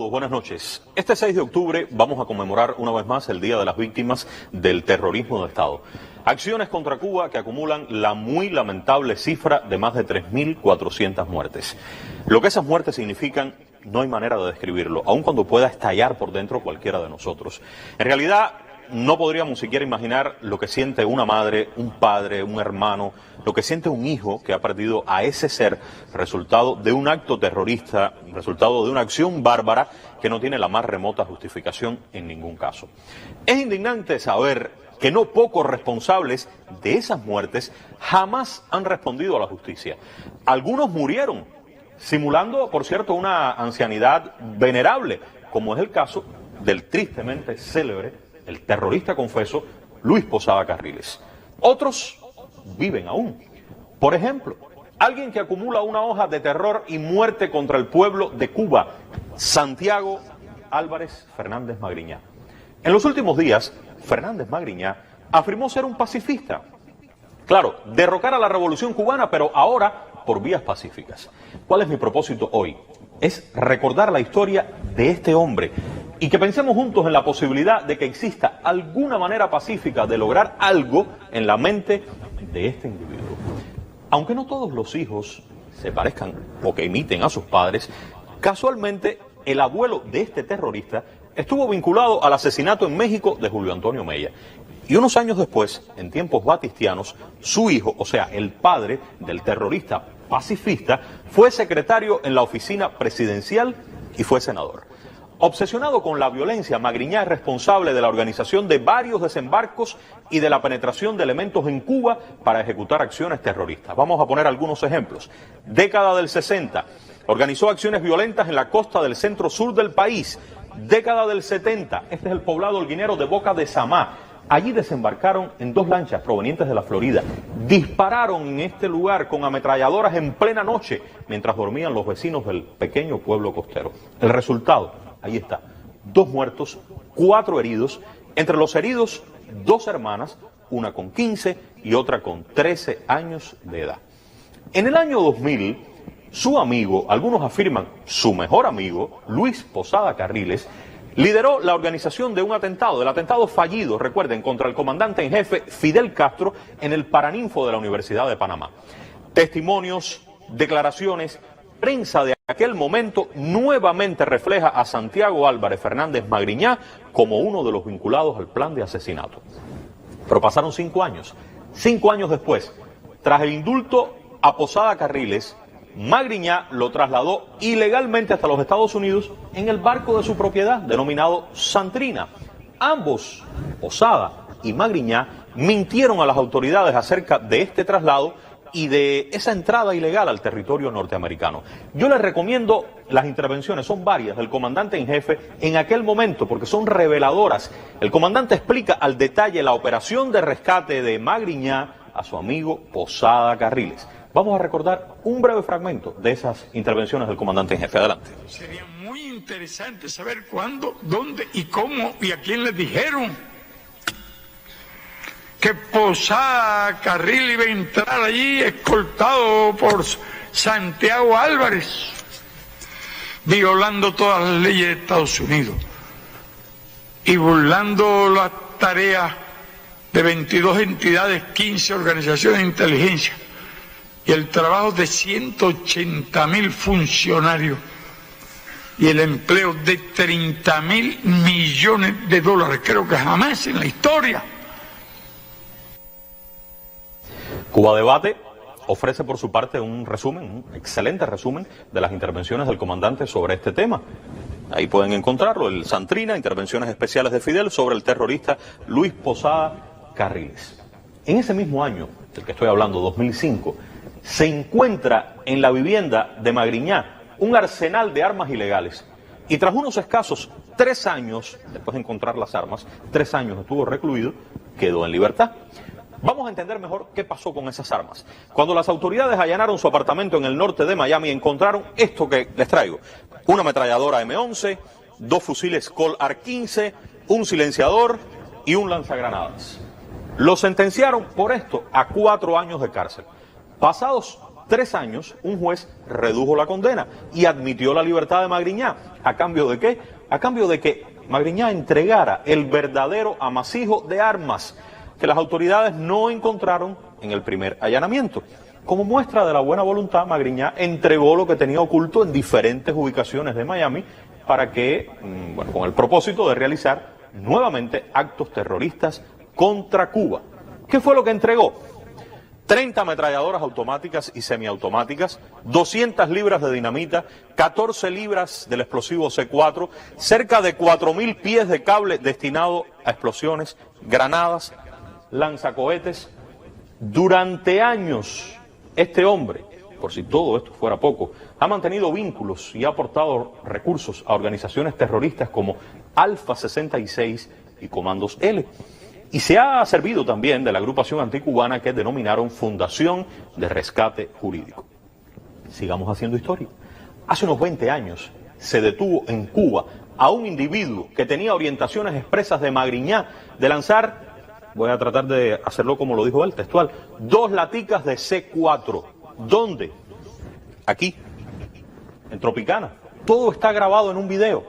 todos, buenas noches. Este 6 de octubre vamos a conmemorar una vez más el Día de las Víctimas del Terrorismo de Estado. Acciones contra Cuba que acumulan la muy lamentable cifra de más de 3.400 muertes. Lo que esas muertes significan no hay manera de describirlo, aun cuando pueda estallar por dentro cualquiera de nosotros. En realidad, no podríamos siquiera imaginar lo que siente una madre, un padre, un hermano, lo que siente un hijo que ha perdido a ese ser, resultado de un acto terrorista, resultado de una acción bárbara que no tiene la más remota justificación en ningún caso. Es indignante saber que no pocos responsables de esas muertes jamás han respondido a la justicia. Algunos murieron, simulando, por cierto, una ancianidad venerable, como es el caso del tristemente célebre el terrorista confeso Luis Posada Carriles. Otros viven aún. Por ejemplo, alguien que acumula una hoja de terror y muerte contra el pueblo de Cuba, Santiago Álvarez Fernández Magriñá. En los últimos días, Fernández Magriñá afirmó ser un pacifista. Claro, derrocar a la revolución cubana, pero ahora por vías pacíficas. ¿Cuál es mi propósito hoy? Es recordar la historia de este hombre y que pensemos juntos en la posibilidad de que exista alguna manera pacífica de lograr algo en la mente de este individuo. Aunque no todos los hijos se parezcan o que imiten a sus padres, casualmente el abuelo de este terrorista estuvo vinculado al asesinato en México de Julio Antonio Mella. Y unos años después, en tiempos batistianos, su hijo, o sea, el padre del terrorista pacifista, fue secretario en la oficina presidencial y fue senador. Obsesionado con la violencia, Magriñá es responsable de la organización de varios desembarcos y de la penetración de elementos en Cuba para ejecutar acciones terroristas. Vamos a poner algunos ejemplos. Década del 60, organizó acciones violentas en la costa del centro-sur del país. Década del 70, este es el poblado holguinero de Boca de Samá. Allí desembarcaron en 2 lanchas provenientes de la Florida. Dispararon en este lugar con ametralladoras en plena noche mientras dormían los vecinos del pequeño pueblo costero. El resultado, ahí está, 2 muertos, 4 heridos. Entre los heridos, 2 hermanas, una con 15 y otra con 13 años de edad. En el año 2000, su amigo, algunos afirman su mejor amigo, Luis Posada Carriles, lideró la organización de un atentado, del atentado fallido, recuerden, contra el comandante en jefe Fidel Castro en el Paraninfo de la Universidad de Panamá. Testimonios, declaraciones, prensa de aquel momento nuevamente refleja a Santiago Álvarez Fernández Magriñá como uno de los vinculados al plan de asesinato. Pero pasaron 5 años. 5 años después, tras el indulto a Posada Carriles, Magriñá lo trasladó ilegalmente hasta los Estados Unidos en el barco de su propiedad, denominado Santrina. Ambos, Posada y Magriñá, mintieron a las autoridades acerca de este traslado y de esa entrada ilegal al territorio norteamericano. Yo les recomiendo las intervenciones, son varias, del comandante en jefe en aquel momento, porque son reveladoras. El comandante explica al detalle la operación de rescate de Magriñá a su amigo Posada Carriles. Vamos a recordar un breve fragmento de esas intervenciones del comandante en jefe. Adelante. Sería muy interesante saber cuándo, dónde y cómo y a quién les dijeron que Posada Carriles iba a entrar allí escoltado por Santiago Álvarez, violando todas las leyes de Estados Unidos y burlando las tareas de 22 entidades, 15 organizaciones de inteligencia y el trabajo de 180.000 funcionarios y el empleo de 30.000 millones de dólares, creo que jamás en la historia. Cuba Debate ofrece por su parte un resumen, un excelente resumen de las intervenciones del comandante sobre este tema. Ahí pueden encontrarlo, el Santrina, intervenciones especiales de Fidel sobre el terrorista Luis Posada Carriles. En ese mismo año del que estoy hablando, 2005, se encuentra en la vivienda de Magriñá un arsenal de armas ilegales. Y tras unos escasos 3 años, después de encontrar las armas, 3 años estuvo recluido, quedó en libertad. Vamos a entender mejor qué pasó con esas armas. Cuando las autoridades allanaron su apartamento en el norte de Miami, encontraron esto que les traigo. Una ametralladora M11, 2 fusiles Colt AR-15, un silenciador y un lanzagranadas. Lo sentenciaron por esto a 4 años de cárcel. Pasados 3 años, un juez redujo la condena y admitió la libertad de Magriñá. ¿A cambio de qué? A cambio de que Magriñá entregara el verdadero amasijo de armas que las autoridades no encontraron en el primer allanamiento. Como muestra de la buena voluntad, Magriñá entregó lo que tenía oculto en diferentes ubicaciones de Miami para que, con el propósito de realizar nuevamente actos terroristas contra Cuba. ¿Qué fue lo que entregó? 30 ametralladoras automáticas y semiautomáticas, 200 libras de dinamita, 14 libras del explosivo C4, cerca de 4.000 pies de cable destinado a explosiones, granadas, lanzacohetes. Durante años, este hombre, por si todo esto fuera poco, ha mantenido vínculos y ha aportado recursos a organizaciones terroristas como Alfa 66 y Comandos L. Y se ha servido también de la agrupación anticubana que denominaron Fundación de Rescate Jurídico. Sigamos haciendo historia. Hace unos 20 años se detuvo en Cuba a un individuo que tenía orientaciones expresas de Magriñá de lanzar, voy a tratar de hacerlo como lo dijo él, textual, 2 laticas de C4. ¿Dónde? Aquí, en Tropicana. Todo está grabado en un video.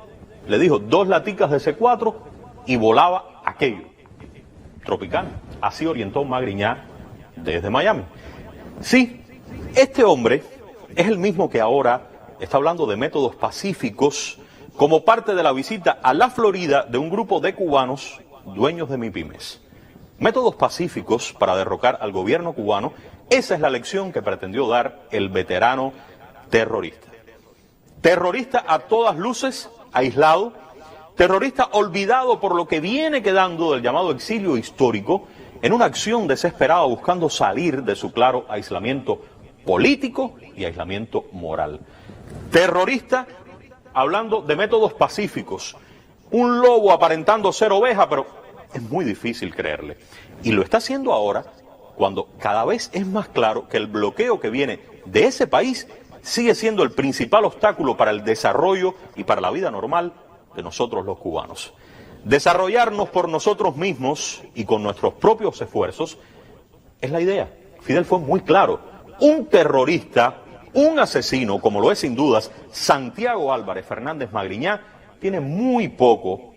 Le dijo 2 laticas de C4 y volaba aquello. Tropicana. Así orientó Magriñá desde Miami. Sí, este hombre es el mismo que ahora está hablando de métodos pacíficos como parte de la visita a la Florida de un grupo de cubanos dueños de MIPYMES. Métodos pacíficos para derrocar al gobierno cubano, esa es la lección que pretendió dar el veterano terrorista. Terrorista a todas luces, aislado, terrorista olvidado por lo que viene quedando del llamado exilio histórico, en una acción desesperada buscando salir de su claro aislamiento político y aislamiento moral. Terrorista hablando de métodos pacíficos, un lobo aparentando ser oveja, pero es muy difícil creerle. Y lo está haciendo ahora cuando cada vez es más claro que el bloqueo que viene de ese país sigue siendo el principal obstáculo para el desarrollo y para la vida normal de nosotros los cubanos. Desarrollarnos por nosotros mismos y con nuestros propios esfuerzos es la idea. Fidel fue muy claro. Un terrorista, un asesino, como lo es sin dudas Santiago Álvarez Fernández Magriñá, tiene muy poco,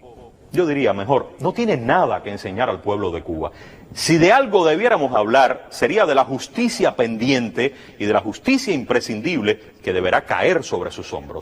yo diría mejor, no tiene nada que enseñar al pueblo de Cuba. Si de algo debiéramos hablar, sería de la justicia pendiente y de la justicia imprescindible que deberá caer sobre sus hombros.